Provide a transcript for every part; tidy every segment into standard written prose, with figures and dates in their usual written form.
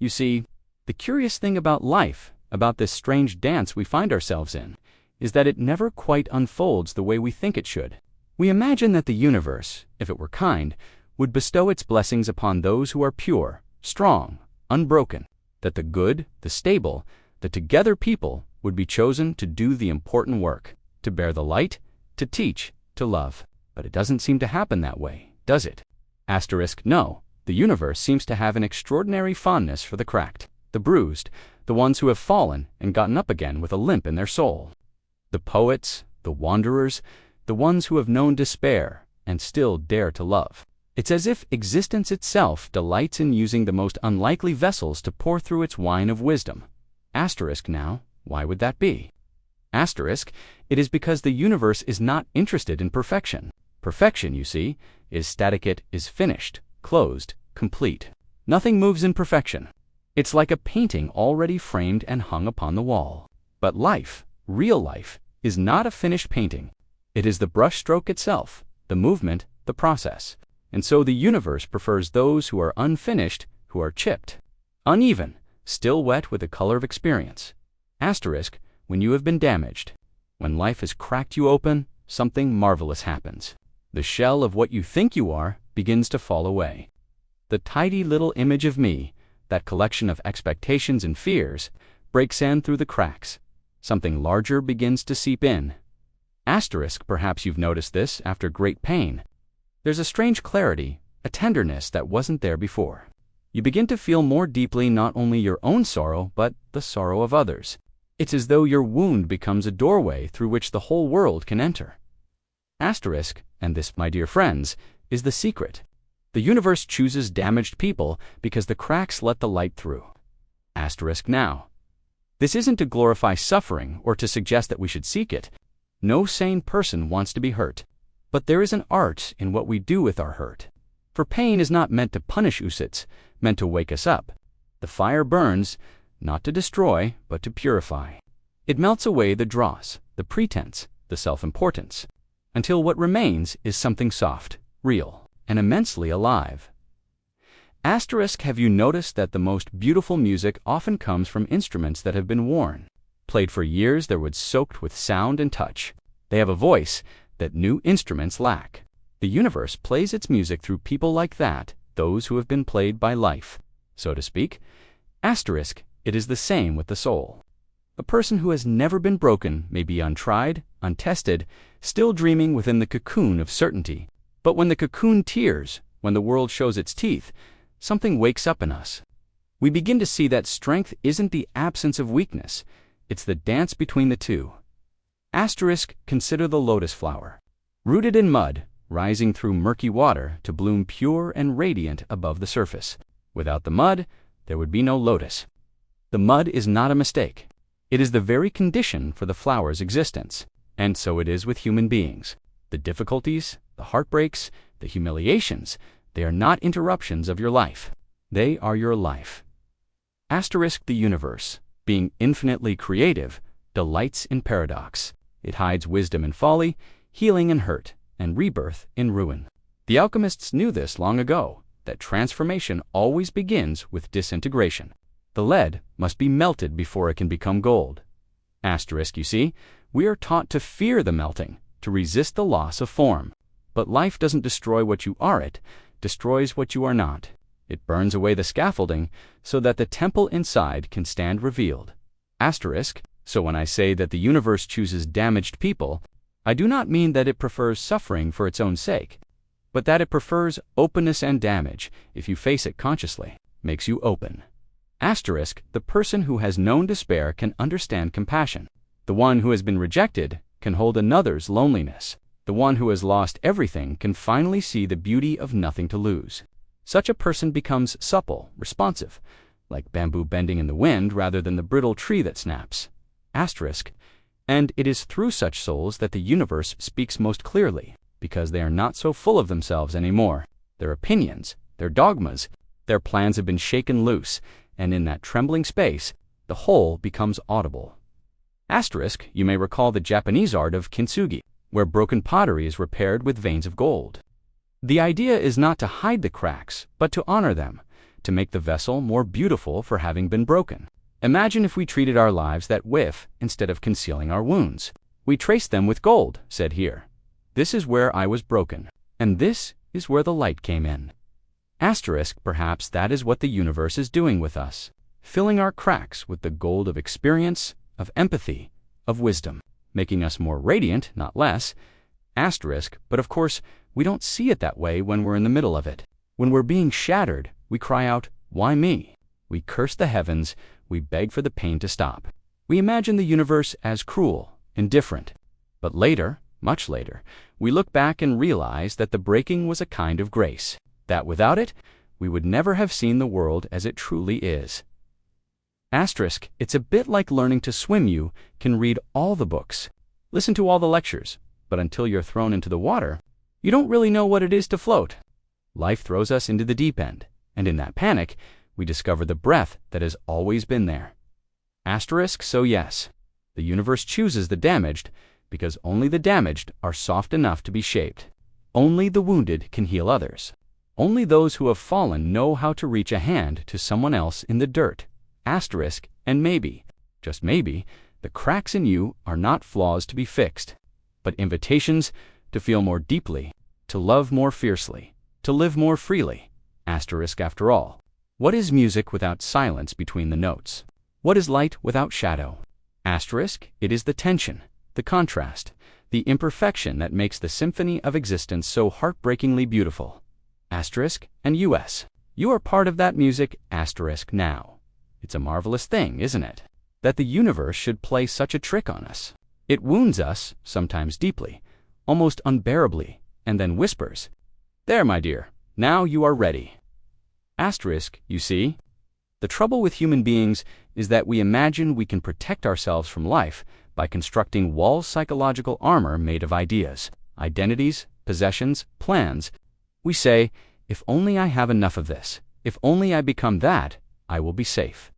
You see, the curious thing about life, about this strange dance we find ourselves in, is that it never quite unfolds the way we think it should. We imagine that the universe, if it were kind, would bestow its blessings upon those who are pure, strong, unbroken, that the good, the stable, the together people would be chosen to do the important work, to bear the light, to teach, to love. But it doesn't seem to happen that way, does it? No, the universe seems to have an extraordinary fondness for the cracked, the bruised, the ones who have fallen and gotten up again with a limp in their soul. The poets, the wanderers, the ones who have known despair and still dare to love. It's as if existence itself delights in using the most unlikely vessels to pour through its wine of wisdom. Now, why would that be? It is because the universe is not interested in perfection. Perfection, you see, is static. It is finished, closed, complete. Nothing moves in perfection. It's like a painting already framed and hung upon the wall. But life, real life, is not a finished painting. It is the brushstroke itself, the movement, the process. And so the universe prefers those who are unfinished, who are chipped, uneven, still wet with the color of experience. When you have been damaged, when life has cracked you open, something marvelous happens. The shell of what you think you are begins to fall away. The tidy little image of me, that collection of expectations and fears, breaks in through the cracks. Something larger begins to seep in. Perhaps you've noticed this after great pain. There's a strange clarity, a tenderness that wasn't there before. You begin to feel more deeply not only your own sorrow, but the sorrow of others. It's as though your wound becomes a doorway through which the whole world can enter. And this, my dear friends, is the secret. The universe chooses damaged people because the cracks let the light through. Now. This isn't to glorify suffering or to suggest that we should seek it. No sane person wants to be hurt. But there is an art in what we do with our hurt. For pain is not meant to punish us, it's meant to wake us up. The fire burns, not to destroy, but to purify. It melts away the dross, the pretense, the self-importance, until what remains is something soft, real, and immensely alive. Have you noticed that the most beautiful music often comes from instruments that have been worn, played for years, they're soaked with sound and touch. They have a voice that new instruments lack. The universe plays its music through people like that, those who have been played by life, so to speak. It is the same with the soul. A person who has never been broken may be untried, untested, still dreaming within the cocoon of certainty. But when the cocoon tears, when the world shows its teeth, something wakes up in us. We begin to see that strength isn't the absence of weakness, it's the dance between the two. Consider the lotus flower. Rooted in mud, rising through murky water to bloom pure and radiant above the surface. Without the mud, there would be no lotus. The mud is not a mistake. It is the very condition for the flower's existence. And so it is with human beings. The difficulties, the heartbreaks, the humiliations, they are not interruptions of your life. They are your life. The universe, being infinitely creative, delights in paradox. It hides wisdom in folly, healing in hurt, and rebirth in ruin. The alchemists knew this long ago, that transformation always begins with disintegration. The lead must be melted before it can become gold. You see, we are taught to fear the melting, to resist the loss of form. But life doesn't destroy what you are, it destroys what you are not. It burns away the scaffolding so that the temple inside can stand revealed. So when I say that the universe chooses damaged people, I do not mean that it prefers suffering for its own sake, but that it prefers openness, and damage, if you face it consciously, makes you open. The person who has known despair can understand compassion. The one who has been rejected can hold another's loneliness. The one who has lost everything can finally see the beauty of nothing to lose. Such a person becomes supple, responsive, like bamboo bending in the wind rather than the brittle tree that snaps. And it is through such souls that the universe speaks most clearly, because they are not so full of themselves anymore. Their opinions, their dogmas, their plans have been shaken loose, and in that trembling space, the whole becomes audible. You may recall the Japanese art of kintsugi, where broken pottery is repaired with veins of gold. The idea is not to hide the cracks, but to honor them, to make the vessel more beautiful for having been broken. Imagine if we treated our lives that way instead of concealing our wounds. We trace them with gold, said here. This is where I was broken, and this is where the light came in. Asterisk, perhaps that is what the universe is doing with us, filling our cracks with the gold of experience, of empathy, of wisdom, making us more radiant, not less. Asterisk, but of course, we don't see it that way when we're in the middle of it. When we're being shattered, we cry out, "Why me?" We curse the heavens, we beg for the pain to stop. We imagine the universe as cruel, indifferent. But later, much later, we look back and realize that the breaking was a kind of grace, that without it, we would never have seen the world as it truly is. Asterisk, it's a bit like learning to swim. You can read all the books, listen to all the lectures, but until you're thrown into the water, you don't really know what it is to float. Life throws us into the deep end, and in that panic, we discover the breath that has always been there. Asterisk, so yes, the universe chooses the damaged because only the damaged are soft enough to be shaped. Only the wounded can heal others. Only those who have fallen know how to reach a hand to someone else in the dirt. Asterisk, and maybe, just maybe, the cracks in you are not flaws to be fixed, but invitations to feel more deeply, to love more fiercely, to live more freely. Asterisk, after all, what is music without silence between the notes? What is light without shadow? Asterisk, it is the tension, the contrast, the imperfection that makes the symphony of existence so heartbreakingly beautiful. Asterisk, and U.S. You are part of that music. Asterisk, now. It's a marvelous thing, isn't it, that the universe should play such a trick on us. It wounds us, sometimes deeply, almost unbearably, and then whispers, "There, my dear, now you are ready." Asterisk, you see? The trouble with human beings is that we imagine we can protect ourselves from life by constructing walls psychological armor made of ideas, identities, possessions, plans. We say, if only I have enough of this, if only I become that, I will be safe.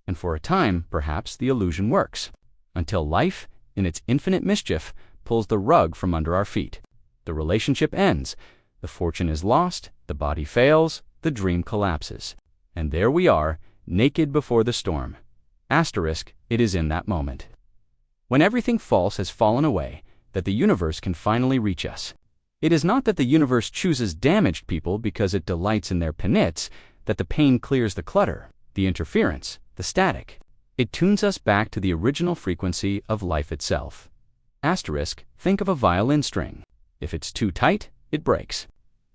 And for a time, perhaps the illusion works, until life, in its infinite mischief, pulls the rug from under our feet. The relationship ends, the fortune is lost, the body fails, the dream collapses. And there we are, naked before the storm. Asterisk, it is in that moment, when everything false has fallen away, that the universe can finally reach us. It is not that the universe chooses damaged people because it delights in their penance, that the pain clears the clutter, the interference, the static. It tunes us back to the original frequency of life itself. Asterisk, think of a violin string. If it's too tight, it breaks.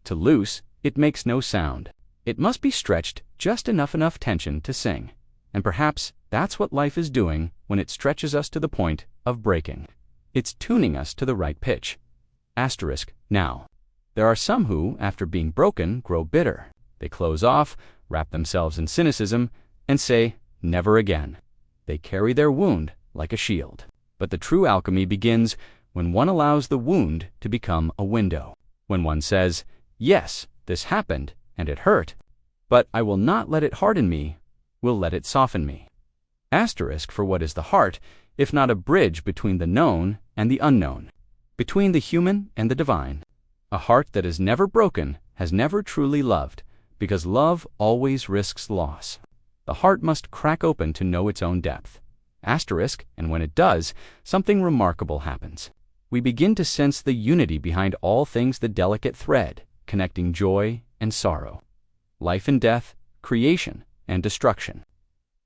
Too loose, it makes no sound. It must be stretched just enough tension to sing. And perhaps that's what life is doing when it stretches us to the point of breaking. It's tuning us to the right pitch. Asterisk, now. There are some who, after being broken, grow bitter. They close off, wrap themselves in cynicism, and say, never again. They carry their wound like a shield. But the true alchemy begins when one allows the wound to become a window. When one says, yes, this happened, and it hurt, but I will not let it harden me, will let it soften me. Asterisk, for what is the heart, if not a bridge between the known and the unknown, between the human and the divine? A heart that is never broken has never truly loved, because love always risks loss. The heart must crack open to know its own depth. Asterisk, and when it does, something remarkable happens. We begin to sense the unity behind all things, the delicate thread, connecting joy and sorrow, life and death, creation and destruction.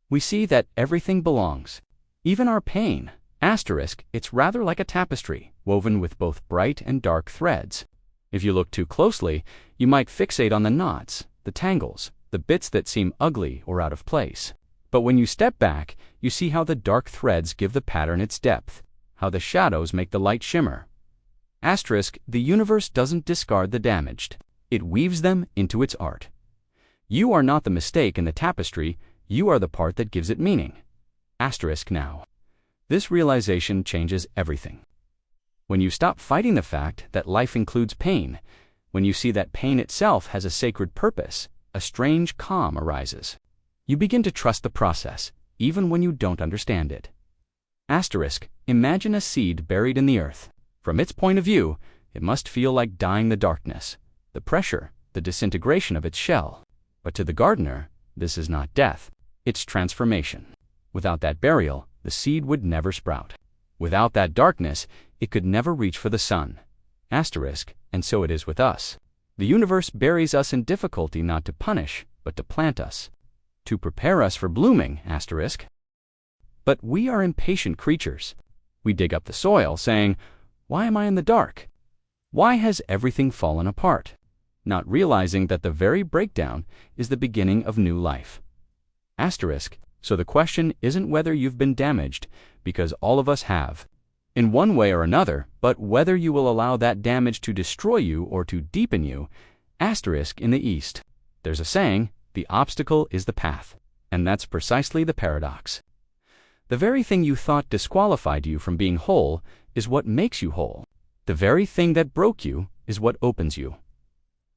We see that everything belongs, even our pain. Asterisk, it's rather like a tapestry, woven with both bright and dark threads. If you look too closely, you might fixate on the knots, the tangles, the bits that seem ugly or out of place. But when you step back, you see how the dark threads give the pattern its depth, how the shadows make the light shimmer. Asterisk, the universe doesn't discard the damaged. It weaves them into its art. You are not the mistake in the tapestry, you are the part that gives it meaning. Asterisk, now. This realization changes everything. When you stop fighting the fact that life includes pain, when you see that pain itself has a sacred purpose, a strange calm arises. You begin to trust the process, even when you don't understand it. Asterisk, imagine a seed buried in the earth. From its point of view, it must feel like dying the darkness, the pressure, the disintegration of its shell. But to the gardener, this is not death. It's transformation. Without that burial, the seed would never sprout. Without that darkness, it could never reach for the sun. Asterisk, and so it is with us. The universe buries us in difficulty not to punish, but to plant us. To prepare us for blooming, asterisk. But we are impatient creatures. We dig up the soil, saying, "Why am I in the dark? Why has everything fallen apart?" Not realizing that the very breakdown is the beginning of new life. Asterisk, so the question isn't whether you've been damaged, because all of us have, in one way or another, but whether you will allow that damage to destroy you or to deepen you. Asterisk in the East. There's a saying, the obstacle is the path, and that's precisely the paradox. The very thing you thought disqualified you from being whole is what makes you whole. The very thing that broke you is what opens you.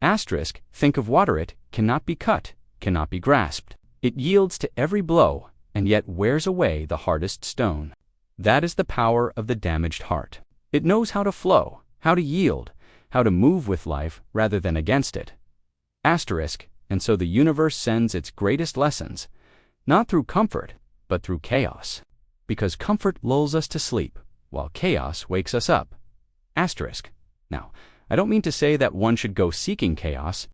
Asterisk, think of water. It cannot be cut, cannot be grasped. It yields to every blow, and yet wears away the hardest stone. That is the power of the damaged heart. It knows how to flow, how to yield, how to move with life rather than against it. Asterisk, and so the universe sends its greatest lessons, not through comfort, but through chaos. Because comfort lulls us to sleep, while chaos wakes us up. Asterisk. Now, I don't mean to say that one should go seeking chaos.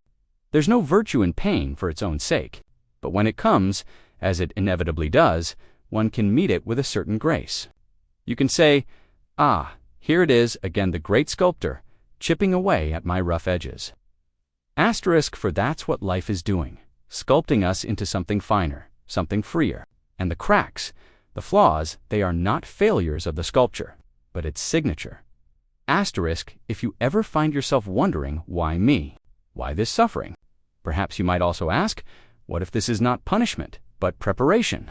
There's no virtue in pain for its own sake. But when it comes, as it inevitably does, one can meet it with a certain grace. You can say, "Ah, here it is again, the great sculptor, chipping away at my rough edges." Asterisk, for that's what life is doing, sculpting us into something finer, something freer. And the cracks, the flaws, they are not failures of the sculpture, but its signature. Asterisk, if you ever find yourself wondering, why me? Why this suffering? Perhaps you might also ask, what if this is not punishment, but preparation?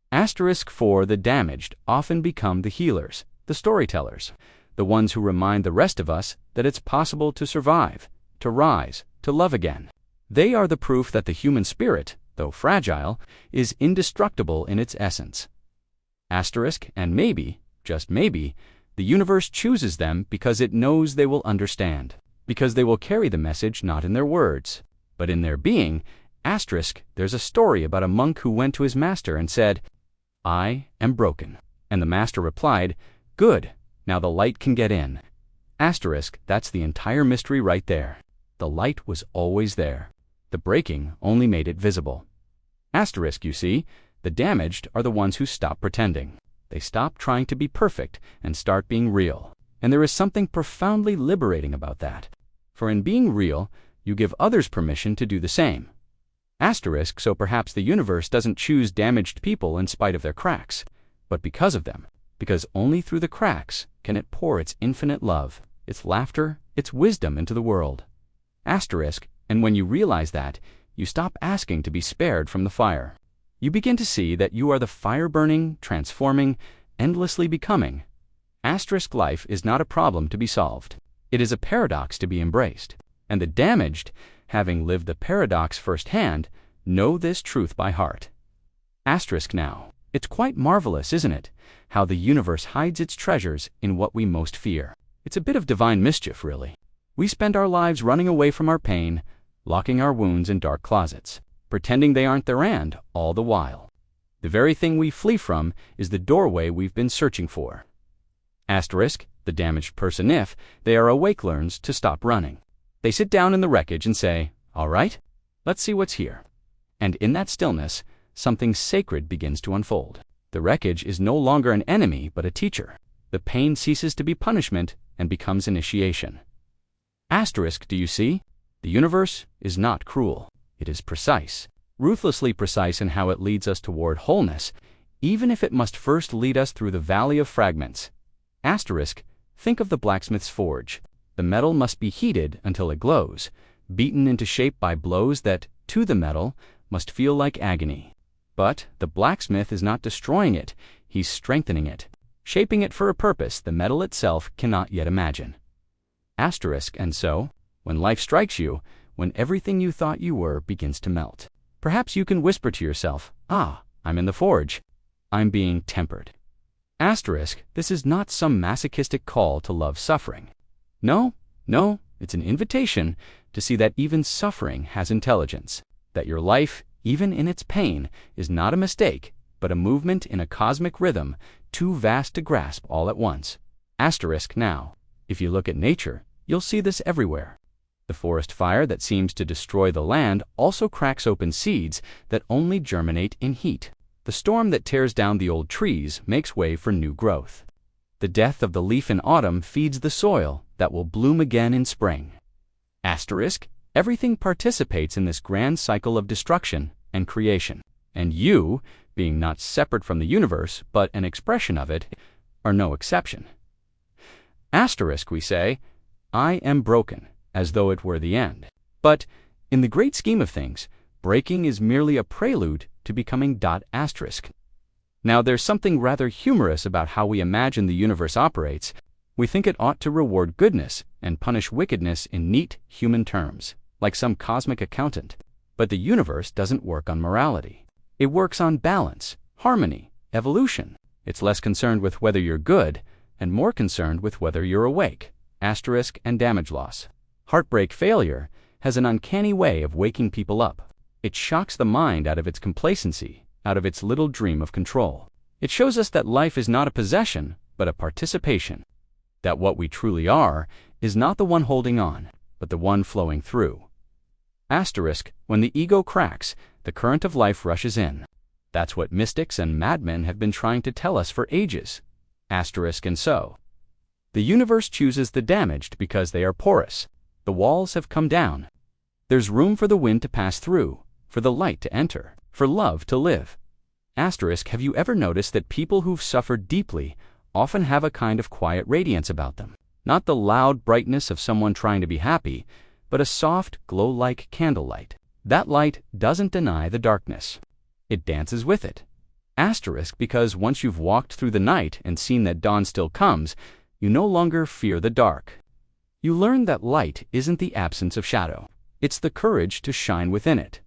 Asterisk, for the damaged often become the healers, the storytellers, the ones who remind the rest of us that it's possible to survive, to rise, to love again. They are the proof that the human spirit, though fragile, is indestructible in its essence. Asterisk, and maybe, just maybe, the universe chooses them because it knows they will understand, because they will carry the message not in their words, but in their being. Asterisk, there's a story about a monk who went to his master and said, "I am broken." And the master replied, "Good, now the light can get in." Asterisk, that's the entire mystery right there. The light was always there. The breaking only made it visible. Asterisk, you see, the damaged are the ones who stop pretending. They stop trying to be perfect and start being real. And there is something profoundly liberating about that. For in being real, you give others permission to do the same. Asterisk, so perhaps the universe doesn't choose damaged people in spite of their cracks, but because of them, because only through the cracks can it pour its infinite love, its laughter, its wisdom into the world. Asterisk, and when you realize that, you stop asking to be spared from the fire. You begin to see that you are the fire-burning, transforming, endlessly becoming. Asterisk, life is not a problem to be solved. It is a paradox to be embraced. And the damaged, having lived the paradox firsthand, know this truth by heart. Asterisk, now, it's quite marvelous, isn't it, how the universe hides its treasures in what we most fear. It's a bit of divine mischief, really. We spend our lives running away from our pain, locking our wounds in dark closets, pretending they aren't there, and all the while, the very thing we flee from is the doorway we've been searching for. Asterisk, the damaged person, if they are awake, learns to stop running. They sit down in the wreckage and say, "All right, let's see what's here." And in that stillness, something sacred begins to unfold. The wreckage is no longer an enemy, but a teacher. The pain ceases to be punishment and becomes initiation. Asterisk, do you see? The universe is not cruel. It is precise, ruthlessly precise in how it leads us toward wholeness, even if it must first lead us through the valley of fragments. Asterisk, think of the blacksmith's forge. The metal must be heated until it glows, beaten into shape by blows that, to the metal, must feel like agony. But the blacksmith is not destroying it, he's strengthening it, shaping it for a purpose the metal itself cannot yet imagine. Asterisk, and so, when life strikes you, when everything you thought you were begins to melt, perhaps you can whisper to yourself, "Ah, I'm in the forge. I'm being tempered." Asterisk, this is not some masochistic call to love suffering. No, it's an invitation to see that even suffering has intelligence, that your life, even in its pain, is not a mistake, but a movement in a cosmic rhythm too vast to grasp all at once. Asterisk now. If you look at nature, you'll see this everywhere. The forest fire that seems to destroy the land also cracks open seeds that only germinate in heat. The storm that tears down the old trees makes way for new growth. The death of the leaf in autumn feeds the soil that will bloom again in spring. Asterisk, everything participates in this grand cycle of destruction and creation. And you, being not separate from the universe, but an expression of it, are no exception. Asterisk, we say, I am broken, as though it were the end. But, in the great scheme of things, breaking is merely a prelude to becoming asterisk. Now, there's something rather humorous about how we imagine the universe operates. We think it ought to reward goodness and punish wickedness in neat human terms, like some cosmic accountant. But the universe doesn't work on morality. It works on balance, harmony, evolution. It's less concerned with whether you're good and more concerned with whether you're awake. Asterisk and damage loss. Heartbreak failure has an uncanny way of waking people up. It shocks the mind out of its complacency, out of its little dream of control. It shows us that life is not a possession, but a participation. That what we truly are is not the one holding on, but the one flowing through. Asterisk, when the ego cracks, the current of life rushes in. That's what mystics and madmen have been trying to tell us for ages. Asterisk and so. The universe chooses the damaged because they are porous. The walls have come down. There's room for the wind to pass through, for the light to enter, for love to live. Asterisk, have you ever noticed that people who've suffered deeply often have a kind of quiet radiance about them? Not the loud brightness of someone trying to be happy, but a soft, glow-like candlelight. That light doesn't deny the darkness. It dances with it. Asterisk, because once you've walked through the night and seen that dawn still comes, you no longer fear the dark. You learn that light isn't the absence of shadow. It's the courage to shine within it.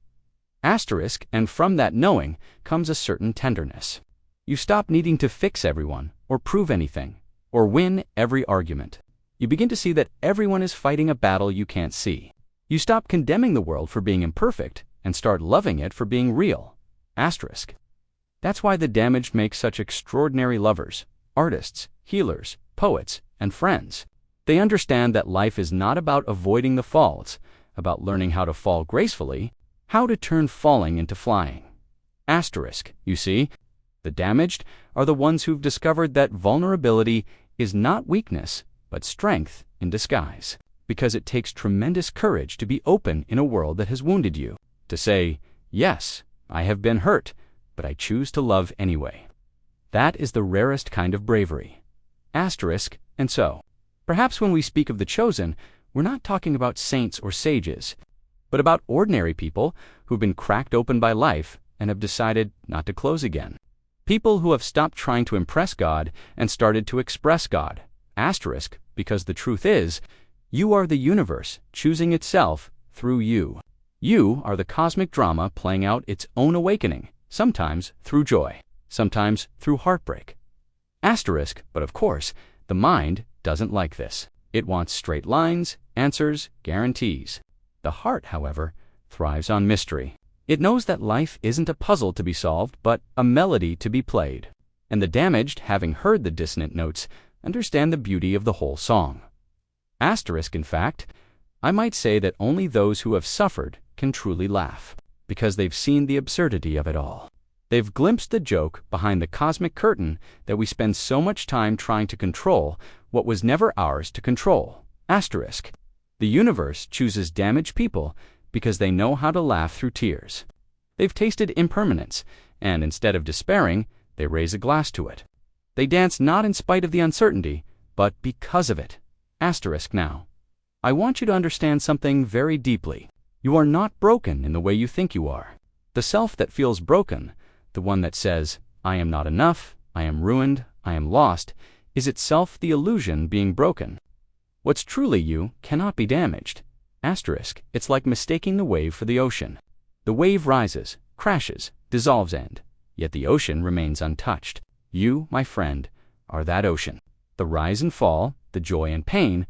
Asterisk, and from that knowing comes a certain tenderness. You stop needing to fix everyone, or prove anything, or win every argument. You begin to see that everyone is fighting a battle you can't see. You stop condemning the world for being imperfect and start loving it for being real. Asterisk. That's why the damaged make such extraordinary lovers, artists, healers, poets, and friends. They understand that life is not about avoiding the falls, about learning how to fall gracefully, how to turn falling into flying. Asterisk, you see, the damaged are the ones who've discovered that vulnerability is not weakness, but strength in disguise. Because it takes tremendous courage to be open in a world that has wounded you. To say, yes, I have been hurt, but I choose to love anyway. That is the rarest kind of bravery. Asterisk, and so. Perhaps when we speak of the chosen, we're not talking about saints or sages, but about ordinary people who've been cracked open by life and have decided not to close again. People who have stopped trying to impress God and started to express God. Asterisk, because the truth is, you are the universe choosing itself through you. You are the cosmic drama playing out its own awakening, sometimes through joy, sometimes through heartbreak. Asterisk, but of course, the mind doesn't like this. It wants straight lines, answers, guarantees. The heart, however, thrives on mystery. It knows that life isn't a puzzle to be solved, but a melody to be played. And the damaged, having heard the dissonant notes, understand the beauty of the whole song. Asterisk, in fact, I might say that only those who have suffered can truly laugh, because they've seen the absurdity of it all. They've glimpsed the joke behind the cosmic curtain that we spend so much time trying to control what was never ours to control. Asterisk. The universe chooses damaged people because they know how to laugh through tears. They've tasted impermanence, and instead of despairing, they raise a glass to it. They dance not in spite of the uncertainty, but because of it. Asterisk now. I want you to understand something very deeply. You are not broken in the way you think you are. The self that feels broken, the one that says, I am not enough, I am ruined, I am lost, is itself the illusion being broken. What's truly you cannot be damaged. Asterisk, it's like mistaking the wave for the ocean. The wave rises, crashes, dissolves yet the ocean remains untouched. You, my friend, are that ocean. The rise and fall, the joy and pain,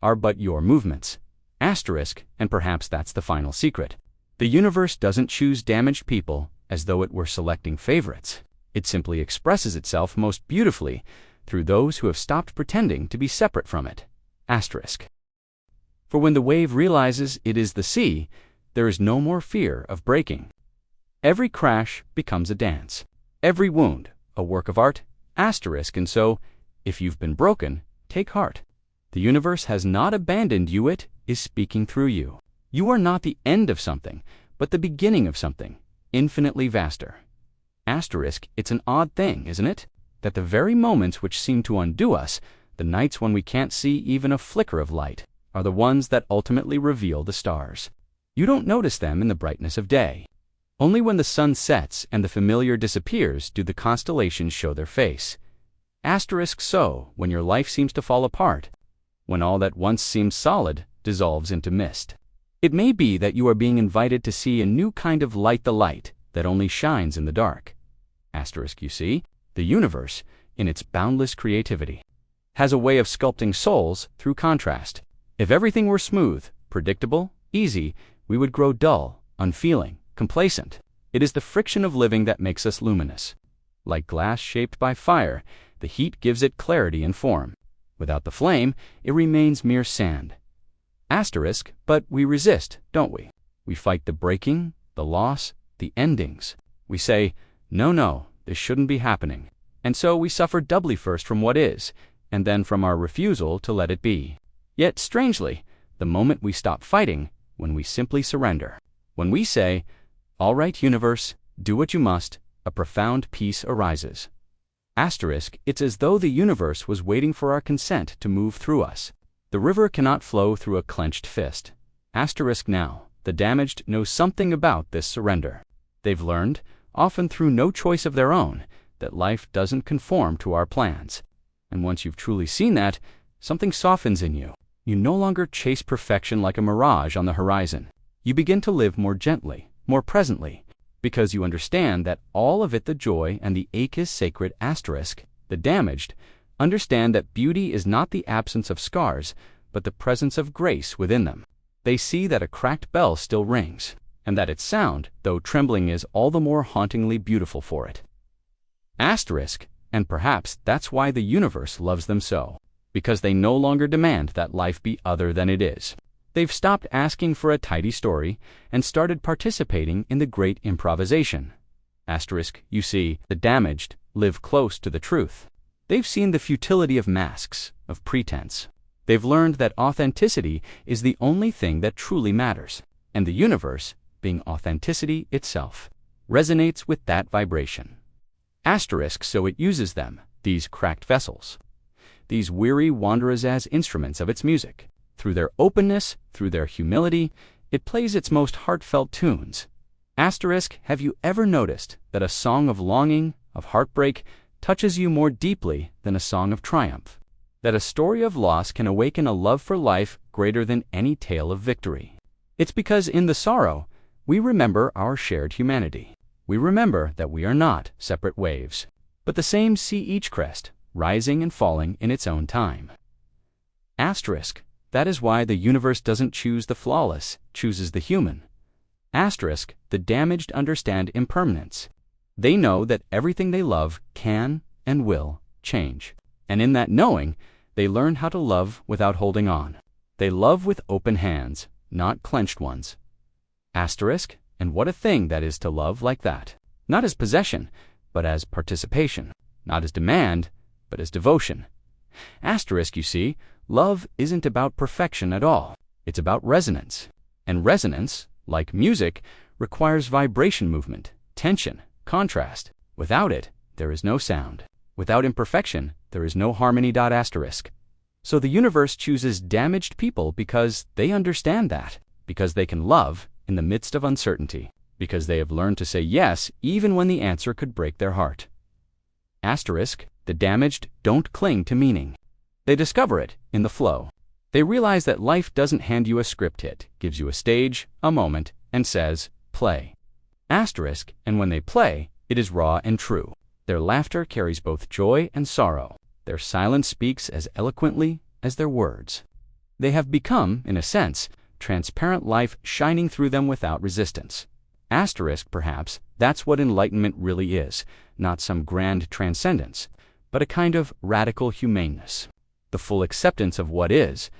are but your movements. Asterisk, and perhaps that's the final secret. The universe doesn't choose damaged people as though it were selecting favorites. It simply expresses itself most beautifully through those who have stopped pretending to be separate from it. Asterisk. For when the wave realizes it is the sea, there is no more fear of breaking. Every crash becomes a dance. Every wound, a work of art. Asterisk. And so, if you've been broken, take heart. The universe has not abandoned you, it is speaking through you. You are not the end of something, but the beginning of something, infinitely vaster. Asterisk. It's an odd thing, isn't it? That the very moments which seem to undo us, the nights when we can't see even a flicker of light, are the ones that ultimately reveal the stars. You don't notice them in the brightness of day. Only when the sun sets and the familiar disappears do the constellations show their face. Asterisk. So, when your life seems to fall apart, when all that once seemed solid dissolves into mist, it may be that you are being invited to see a new kind of light, the light that only shines in the dark. Asterisk. You see, the universe, in its boundless creativity, has a way of sculpting souls through contrast. If everything were smooth, predictable, easy, we would grow dull, unfeeling, complacent. It is the friction of living that makes us luminous. Like glass shaped by fire, the heat gives it clarity and form. Without the flame, it remains mere sand. Asterisk. But we resist, don't we? We fight the breaking, the loss, the endings. We say, no, this shouldn't be happening. And so we suffer doubly, first from what is, and then from our refusal to let it be. Yet, strangely, the moment we stop fighting, when we simply surrender, when we say, all right, universe, do what you must, a profound peace arises. Asterisk. It's as though the universe was waiting for our consent to move through us. The river cannot flow through a clenched fist. Asterisk. Now, the damaged know something about this surrender. They've learned, often through no choice of their own, that life doesn't conform to our plans. And once you've truly seen that, something softens in you. You no longer chase perfection like a mirage on the horizon. You begin to live more gently, more presently, because you understand that all of it, the joy and the ache, is sacred. Asterisk. The damaged understand that beauty is not the absence of scars, but the presence of grace within them. They see that a cracked bell still rings, and that its sound, though trembling, is all the more hauntingly beautiful for it. Asterisk. And perhaps that's why the universe loves them so, because they no longer demand that life be other than it is. They've stopped asking for a tidy story and started participating in the great improvisation. Asterisk. You see, the damaged live close to the truth. They've seen the futility of masks, of pretense. They've learned that authenticity is the only thing that truly matters, and the universe, being authenticity itself, resonates with that vibration. Asterisk. So it uses them, these cracked vessels, these weary wanderers, as instruments of its music. Through their openness, through their humility, it plays its most heartfelt tunes. Asterisk. Have you ever noticed that a song of longing, of heartbreak, touches you more deeply than a song of triumph? That a story of loss can awaken a love for life greater than any tale of victory? It's because in the sorrow, we remember our shared humanity. We remember that we are not separate waves, but the same sea, each crest rising and falling in its own time. Asterisk. That is why the universe doesn't choose the flawless, chooses the human. Asterisk. The damaged understand impermanence. They know that everything they love can and will change. And in that knowing, they learn how to love without holding on. They love with open hands, not clenched ones. Asterisk. And what a thing that is to love like that. Not as possession, but as participation. Not as demand, but as devotion. Asterisk. You see, love isn't about perfection at all. It's about resonance. And resonance, like music, requires vibration, movement, tension, contrast. Without it, there is no sound. Without imperfection, there is no harmony. Asterisk. So the universe chooses damaged people because they understand that, because they can love in the midst of uncertainty, because they have learned to say yes even when the answer could break their heart. Asterisk. The damaged don't cling to meaning. They discover it in the flow. They realize that life doesn't hand you a script, it gives you a stage, a moment, and says, play. Asterisk. And when they play, it is raw and true. Their laughter carries both joy and sorrow. Their silence speaks as eloquently as their words. They have become, in a sense, transparent life shining through them without resistance. Asterisk, perhaps, that's what enlightenment really is, not some grand transcendence, but a kind of radical humaneness. The full acceptance of what is.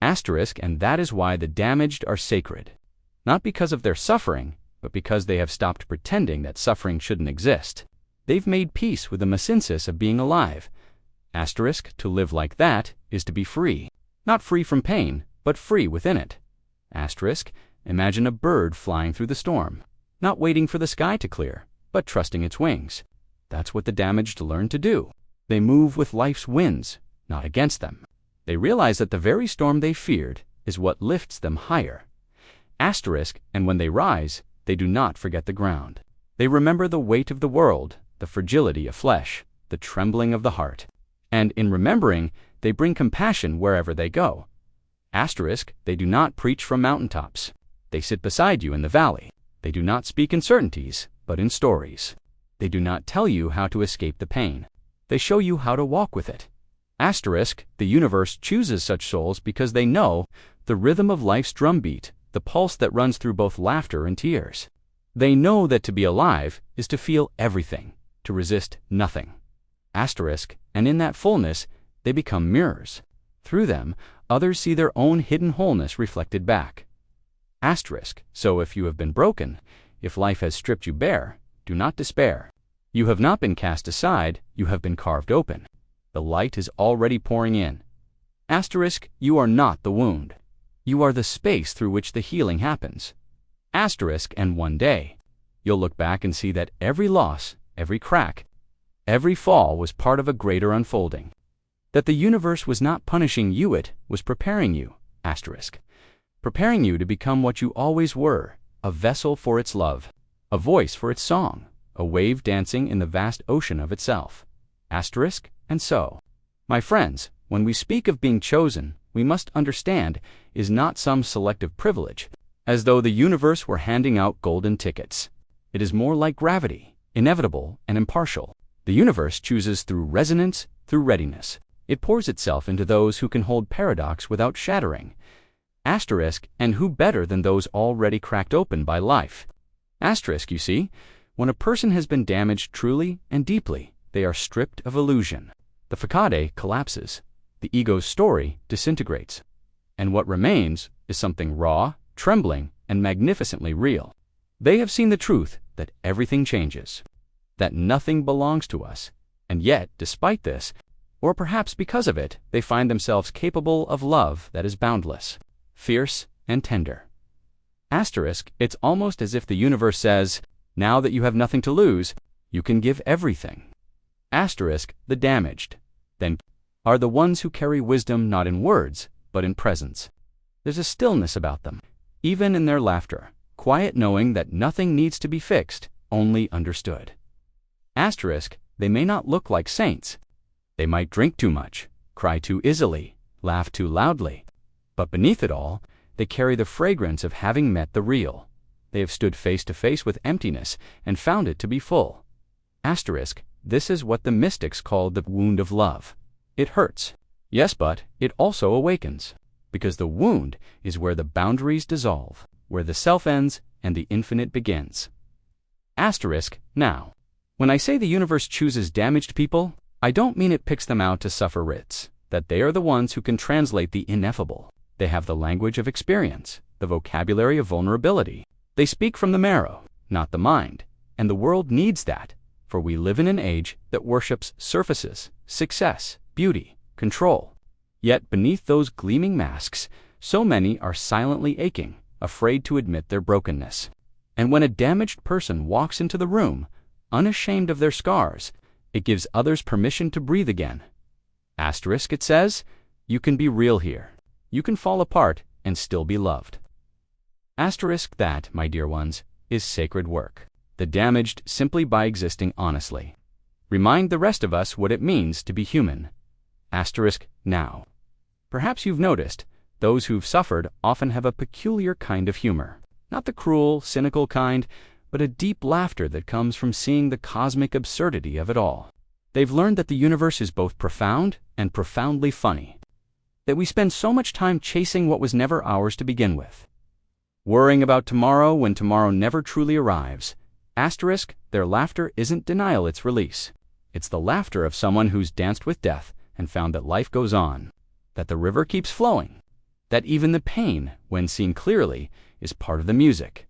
Asterisk, and that is why the damaged are sacred. Not because of their suffering, but because they have stopped pretending that suffering shouldn't exist. They've made peace with the mesinsis of being alive. Asterisk, to live like that is to be free. Not free from pain, but free within it. Asterisk, imagine a bird flying through the storm, not waiting for the sky to clear, but trusting its wings. That's what the damaged learn to do. They move with life's winds, not against them. They realize that the very storm they feared is what lifts them higher. Asterisk, and when they rise, they do not forget the ground. They remember the weight of the world, the fragility of flesh, the trembling of the heart. And in remembering, they bring compassion wherever they go. Asterisk, they do not preach from mountaintops. They sit beside you in the valley. They do not speak in certainties, but in stories. They do not tell you how to escape the pain. They show you how to walk with it. Asterisk, the universe chooses such souls because they know the rhythm of life's drumbeat, the pulse that runs through both laughter and tears. They know that to be alive is to feel everything, to resist nothing. Asterisk, and in that fullness, they become mirrors. Through them, others see their own hidden wholeness reflected back. Asterisk, so if you have been broken, if life has stripped you bare, do not despair. You have not been cast aside, you have been carved open. The light is already pouring in. Asterisk, you are not the wound. You are the space through which the healing happens. Asterisk, and one day, you'll look back and see that every loss, every crack, every fall was part of a greater unfolding. That the universe was not punishing you, it was preparing you. Asterisk. Preparing you to become what you always were, a vessel for its love, a voice for its song, a wave dancing in the vast ocean of itself. Asterisk, and so, my friends, when we speak of being chosen, we must understand is not some selective privilege, as though the universe were handing out golden tickets. It is more like gravity, inevitable and impartial. The universe chooses through resonance, through readiness. It pours itself into those who can hold paradox without shattering. Asterisk, and who better than those already cracked open by life? Asterisk, you see, when a person has been damaged truly and deeply, they are stripped of illusion. The facade collapses. The ego's story disintegrates. And what remains is something raw, trembling, and magnificently real. They have seen the truth that everything changes, that nothing belongs to us, and yet, despite this, or perhaps because of it, they find themselves capable of love that is boundless, fierce, and tender. Asterisk, it's almost as if the universe says, now that you have nothing to lose, you can give everything. Asterisk, the damaged, then, are the ones who carry wisdom not in words, but in presence. There's a stillness about them, even in their laughter, quiet knowing that nothing needs to be fixed, only understood. Asterisk, they may not look like saints. They might drink too much, cry too easily, laugh too loudly. But beneath it all, they carry the fragrance of having met the real. They have stood face to face with emptiness and found it to be full. Asterisk, this is what the mystics called the wound of love. It hurts, yes, but it also awakens, because the wound is where the boundaries dissolve, where the self ends and the infinite begins. Asterisk, now, when I say the universe chooses damaged people, I don't mean it picks them out to suffer writs, that they are the ones who can translate the ineffable. They have the language of experience, the vocabulary of vulnerability. They speak from the marrow, not the mind, and the world needs that, for we live in an age that worships surfaces, success, beauty, control. Yet beneath those gleaming masks, so many are silently aching, afraid to admit their brokenness. And when a damaged person walks into the room, unashamed of their scars, it gives others permission to breathe again. Asterisk, it says, you can be real here. You can fall apart and still be loved. Asterisk, that, my dear ones, is sacred work. The damaged simply by existing honestly. Remind the rest of us what it means to be human. Asterisk, now. Perhaps you've noticed, those who've suffered often have a peculiar kind of humor. Not the cruel, cynical kind, but a deep laughter that comes from seeing the cosmic absurdity of it all. They've learned that the universe is both profound and profoundly funny. that we spend so much time chasing what was never ours to begin with. Worrying about tomorrow when tomorrow never truly arrives. Asterisk, their laughter isn't denial, it's release. It's the laughter of someone who's danced with death and found that life goes on, that the river keeps flowing, that even the pain, when seen clearly, is part of the music.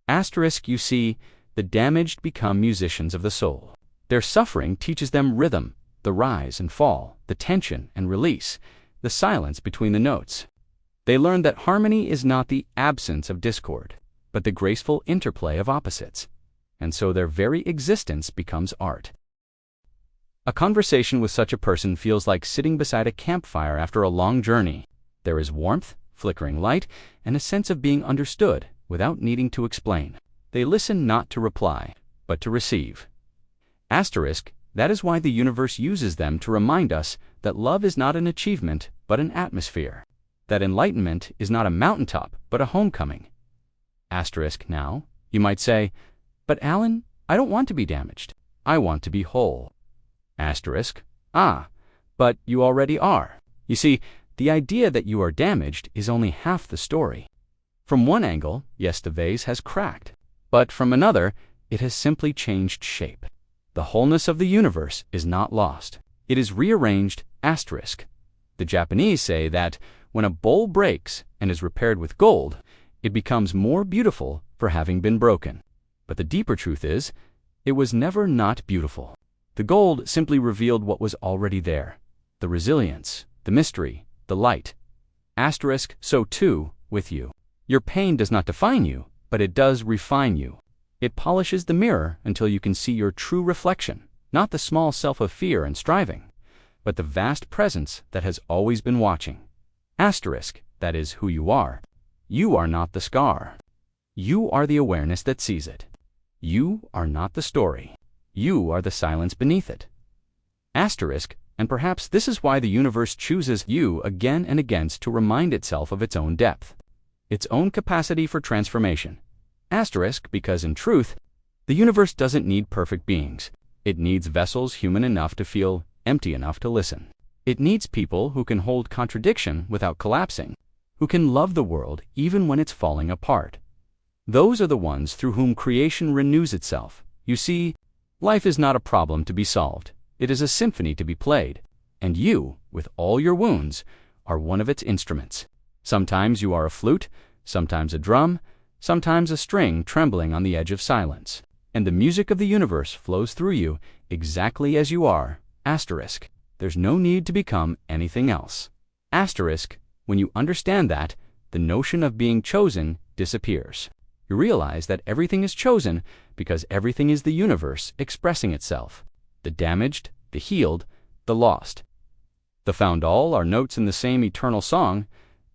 Asterisk, you see, the damaged become musicians of the soul. Their suffering teaches them rhythm, the rise and fall, the tension and release, the silence between the notes. They learn that harmony is not the absence of discord, but the graceful interplay of opposites, and so their very existence becomes art. A conversation with such a person feels like sitting beside a campfire after a long journey. There is warmth, flickering light, and a sense of being understood without needing to explain. They listen not to reply, but to receive. Asterisk, that is why the universe uses them to remind us that love is not an achievement, but an atmosphere. That enlightenment is not a mountaintop, but a homecoming. Asterisk, now, you might say, but Alan, I don't want to be damaged. I want to be whole. Asterisk, but you already are. You see, the idea that you are damaged is only half the story. From one angle, yes, the vase has cracked, but from another, it has simply changed shape. The wholeness of the universe is not lost. It is rearranged, asterisk. The Japanese say that when a bowl breaks and is repaired with gold, it becomes more beautiful for having been broken. But the deeper truth is, it was never not beautiful. The gold simply revealed what was already there, the resilience, the mystery, the light. Asterisk, so too with you. Your pain does not define you, but it does refine you. It polishes the mirror until you can see your true reflection, not the small self of fear and striving, but the vast presence that has always been watching. Asterisk, that is who you are. You are not the scar. You are the awareness that sees it. You are not the story. You are the silence beneath it. Asterisk, and perhaps this is why the universe chooses you again and again to remind itself of its own depth, its own capacity for transformation. Asterisk, because in truth, the universe doesn't need perfect beings. It needs vessels human enough to feel, empty enough to listen. It needs people who can hold contradiction without collapsing, who can love the world even when it's falling apart. Those are the ones through whom creation renews itself. You see, life is not a problem to be solved. It is a symphony to be played, and you, with all your wounds, are one of its instruments. Sometimes you are a flute, sometimes a drum, sometimes a string trembling on the edge of silence, and the music of the universe flows through you exactly as you are. Asterisk, there's no need to become anything else. Asterisk, when you understand that, the notion of being chosen disappears. You realize that everything is chosen because everything is the universe expressing itself. The damaged, the healed, the lost. The found all are notes in the same eternal song.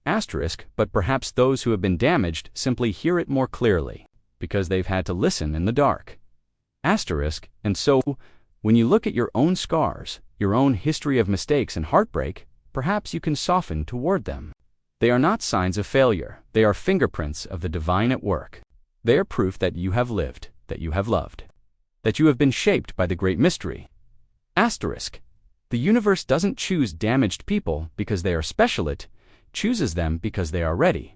Asterisk, but perhaps those who have been damaged simply hear it more clearly, because they've had to listen in the dark. Asterisk, and so, when you look at your own scars, your own history of mistakes and heartbreak, perhaps you can soften toward them. They are not signs of failure. They are fingerprints of the divine at work. They are proof that you have lived, that you have loved, that you have been shaped by the great mystery. Asterisk, the universe doesn't choose damaged people because they are special. It chooses them because they are ready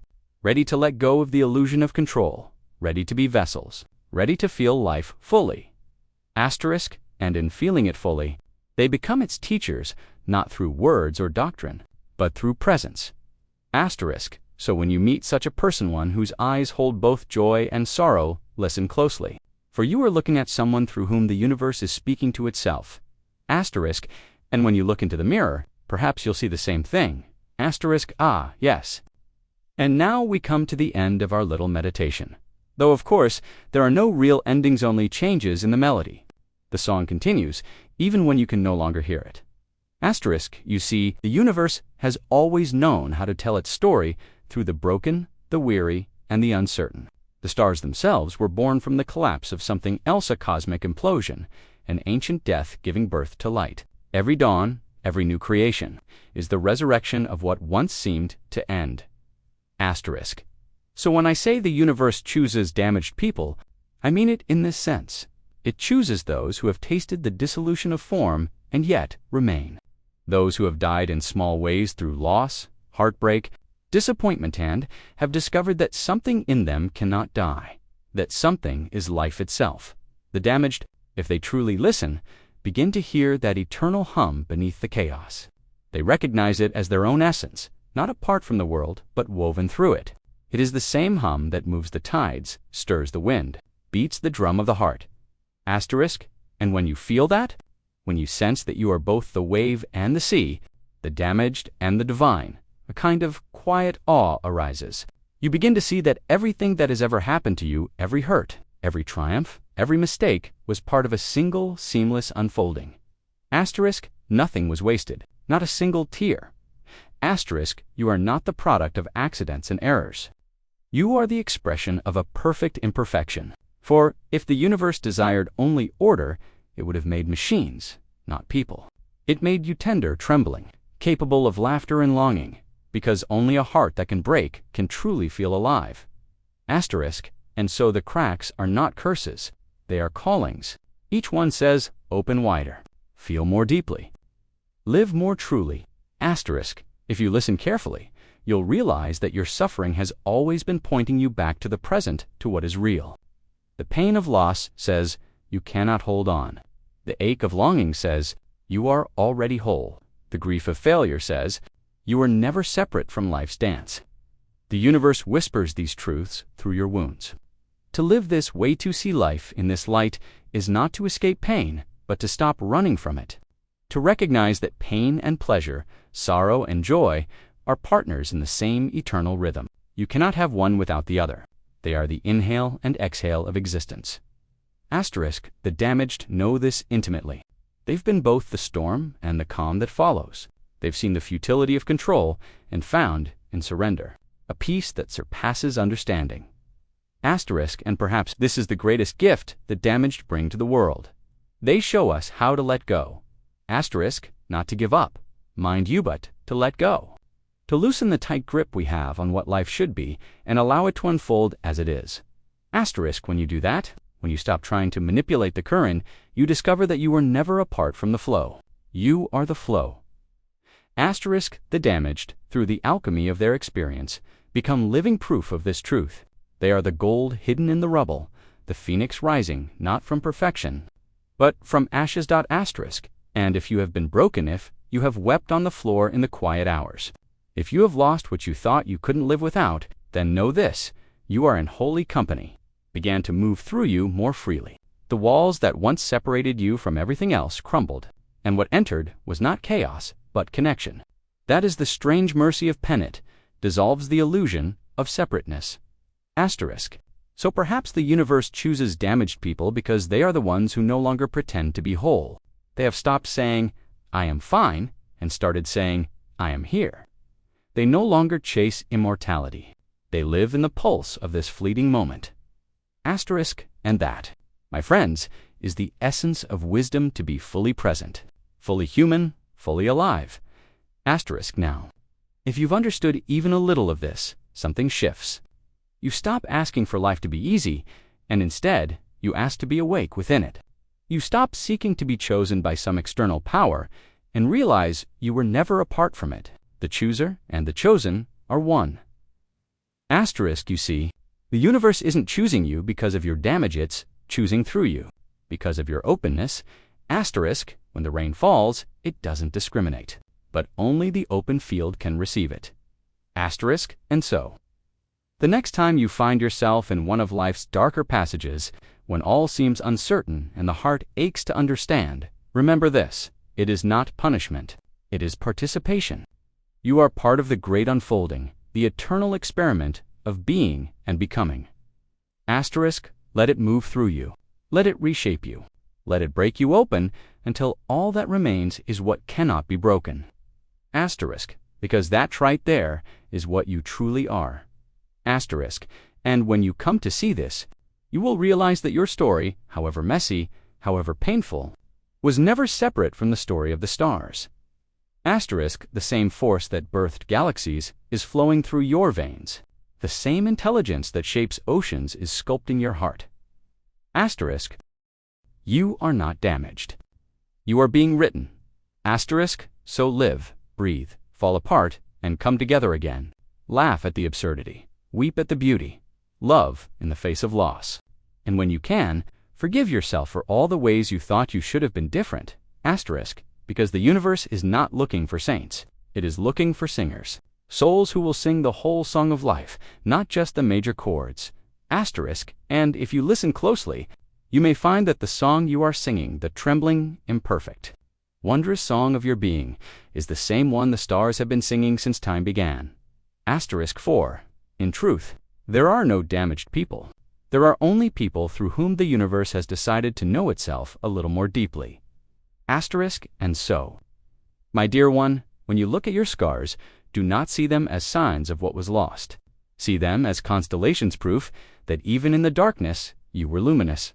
to let go of the illusion of control, ready to be vessels, ready to feel life fully. Asterisk, and in feeling it fully, they become its teachers, not through words or doctrine, but through presence. Asterisk, so when you meet such a person, one whose eyes hold both joy and sorrow, listen closely, for you are looking at someone through whom the universe is speaking to itself. Asterisk, and when you look into the mirror, perhaps you'll see the same thing. Asterisk, yes. And now we come to the end of our little meditation. Though of course, there are no real endings, only changes in the melody. The song continues, even when you can no longer hear it. Asterisk, you see, the universe has always known how to tell its story through the broken, the weary, and the uncertain. The stars themselves were born from the collapse of something else, a cosmic implosion, an ancient death giving birth to light. Every dawn, every new creation, is the resurrection of what once seemed to end. Asterisk. So when I say the universe chooses damaged people, I mean it in this sense. It chooses those who have tasted the dissolution of form and yet remain. Those who have died in small ways through loss, heartbreak, disappointment, and have discovered that something in them cannot die, that something is life itself. The damaged, if they truly listen, begin to hear that eternal hum beneath the chaos. They recognize it as their own essence, not apart from the world, but woven through it. It is the same hum that moves the tides, stirs the wind, beats the drum of the heart. Asterisk, and when you feel that, when you sense that you are both the wave and the sea, the damaged and the divine, a kind of quiet awe arises. You begin to see that everything that has ever happened to you, every hurt, every triumph, every mistake, was part of a single, seamless unfolding. Asterisk, nothing was wasted, not a single tear. Asterisk, you are not the product of accidents and errors. You are the expression of a perfect imperfection. For if the universe desired only order, it would have made machines, not people. It made you tender, trembling, capable of laughter and longing, because only a heart that can break can truly feel alive. Asterisk, and so the cracks are not curses, they are callings. Each one says, open wider, feel more deeply, live more truly. Asterisk, if you listen carefully, you'll realize that your suffering has always been pointing you back to the present, to what is real. The pain of loss says, you cannot hold on. The ache of longing says, you are already whole. The grief of failure says, you are never separate from life's dance. The universe whispers these truths through your wounds. To live this way to see life in this light is not to escape pain, but to stop running from it. To recognize that pain and pleasure, sorrow and joy are partners in the same eternal rhythm. You cannot have one without the other. They are the inhale and exhale of existence. Asterisk, the damaged know this intimately. They've been both the storm and the calm that follows. They've seen the futility of control and found, in surrender, a peace that surpasses understanding. Asterisk, and perhaps this is the greatest gift the damaged bring to the world. They show us how to let go. Asterisk, not to give up, mind you, but to let go. To loosen the tight grip we have on what life should be and allow it to unfold as it is. Asterisk, when you do that, when you stop trying to manipulate the current, you discover that you are never apart from the flow. You are the flow. Asterisk, the damaged, through the alchemy of their experience, become living proof of this truth. They are the gold hidden in the rubble, the phoenix rising not from perfection, but from ashes. Asterisk, and if you have been broken, if you have wept on the floor in the quiet hours, if you have lost what you thought you couldn't live without, then know this, you are in holy company, began to move through you more freely. The walls that once separated you from everything else crumbled, and what entered was not chaos, but connection. That is the strange mercy of Pennant, dissolves the illusion of separateness. Asterisk. So perhaps the universe chooses damaged people because they are the ones who no longer pretend to be whole. They have stopped saying, I am fine, and started saying, I am here. They no longer chase immortality. They live in the pulse of this fleeting moment. Asterisk, and that, my friends, is the essence of wisdom, to be fully present, fully human, fully alive. Asterisk now. If you've understood even a little of this, something shifts. You stop asking for life to be easy, and instead, you ask to be awake within it. You stop seeking to be chosen by some external power, and realize you were never apart from it. The chooser and the chosen are one. Asterisk, you see, the universe isn't choosing you because of your damage, it's choosing through you. Because of your openness, asterisk, when the rain falls, it doesn't discriminate, but only the open field can receive it. Asterisk, and so. The next time you find yourself in one of life's darker passages, when all seems uncertain and the heart aches to understand, remember this, it is not punishment, it is participation. You are part of the great unfolding, the eternal experiment of being and becoming. Asterisk, let it move through you. Let it reshape you. Let it break you open until all that remains is what cannot be broken. Asterisk, because that right there is what you truly are. Asterisk, and when you come to see this, you will realize that your story, however messy, however painful, was never separate from the story of the stars. Asterisk, the same force that birthed galaxies is flowing through your veins. The same intelligence that shapes oceans is sculpting your heart. Asterisk, you are not damaged. You are being written. Asterisk, So live, breathe, fall apart, and come together again. Laugh at the absurdity. Weep at the beauty. Love in the face of loss. And when you can, forgive yourself for all the ways you thought you should have been different. Asterisk, because the universe is not looking for saints. It is looking for singers. Souls who will sing the whole song of life, not just the major chords. Asterisk, and if you listen closely, you may find that the song you are singing, the trembling, imperfect, wondrous song of your being, is the same one the stars have been singing since time began. Asterisk 4. In truth, there are no damaged people. There are only people through whom the universe has decided to know itself a little more deeply. Asterisk and so. My dear one, when you look at your scars, do not see them as signs of what was lost. See them as constellations proof that even in the darkness, you were luminous.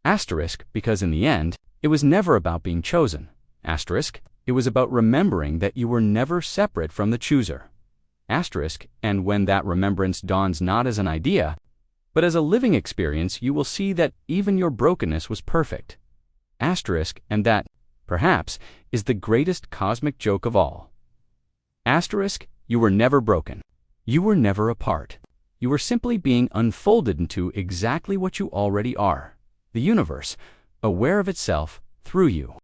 Asterisk, because in the end, it was never about being chosen. Asterisk, it was about remembering that you were never separate from the chooser. Asterisk, and when that remembrance dawns not as an idea, but as a living experience, you will see that even your brokenness was perfect. Asterisk, and that, perhaps, is the greatest cosmic joke of all. Asterisk, you were never broken. You were never apart. You were simply being unfolded into exactly what you already are. The universe, aware of itself through you.